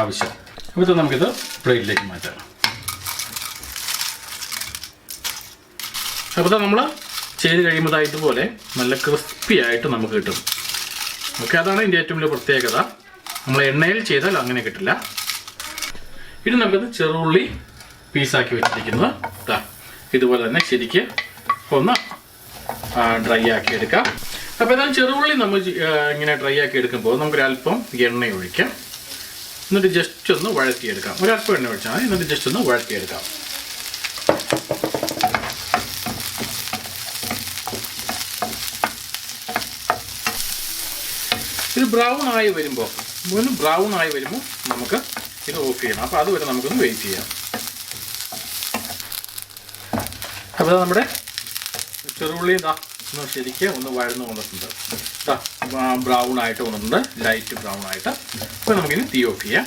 ആവശ്യം. അപ്പോൾ ഇത് നമുക്കിത് പ്ലേറ്റിലേക്ക് മാറ്റാം. അപ്പോൾ നമ്മൾ ചെയ്ത് കഴിയുമ്പോൾ ഇതുപോലെ നല്ല ക്രിസ്പി ആയിട്ട് നമുക്ക് കിട്ടും. ഓക്കെ, അതാണ് ഇതിൻ്റെ ഏറ്റവും വലിയ പ്രത്യേകത. നമ്മൾ എണ്ണയിൽ ചെയ്താൽ അങ്ങനെ കിട്ടില്ല. ഇനി നമുക്കത് ചെറുള്ളി പീസാക്കി വെച്ചിരിക്കുന്നത് ഇതുപോലെ തന്നെ ശരിക്ക് ഒന്ന് ഡ്രൈ ആക്കി എടുക്കാം. അപ്പോൾ ഏതായാലും ചെറുള്ളി നമ്മൾ ഇങ്ങനെ ഡ്രൈ ആക്കി എടുക്കുമ്പോൾ നമുക്കൊരല്പം എണ്ണ ഒഴിക്കാം. എന്നിട്ട് ജസ്റ്റ് ഒന്ന് വഴറ്റിയെടുക്കാം. ഒരല്പം എണ്ണ ഒഴിച്ചാൽ മതി. എന്നിട്ട് ജസ്റ്റ് ഒന്ന് വഴറ്റിയെടുക്കാം. ഇത് ബ്രൗൺ ആയി വരുമ്പോൾ നമുക്ക് ഇത് ഓഫ് ചെയ്യണം. അപ്പോൾ അതുവരെ നമുക്കൊന്ന് വെയിറ്റ് ചെയ്യാം. അപ്പോൾ നമ്മുടെ ചെറുള്ളി ഒന്ന് ശരിക്കും ഒന്ന് വഴന്ന് വന്നിട്ടുണ്ട്. ബ്രൗൺ ആയിട്ട് വന്നിട്ടുണ്ട്, ലൈറ്റ് ബ്രൗൺ ആയിട്ട്. അപ്പോൾ നമുക്കിനി തീ ഓഫ് ചെയ്യാം.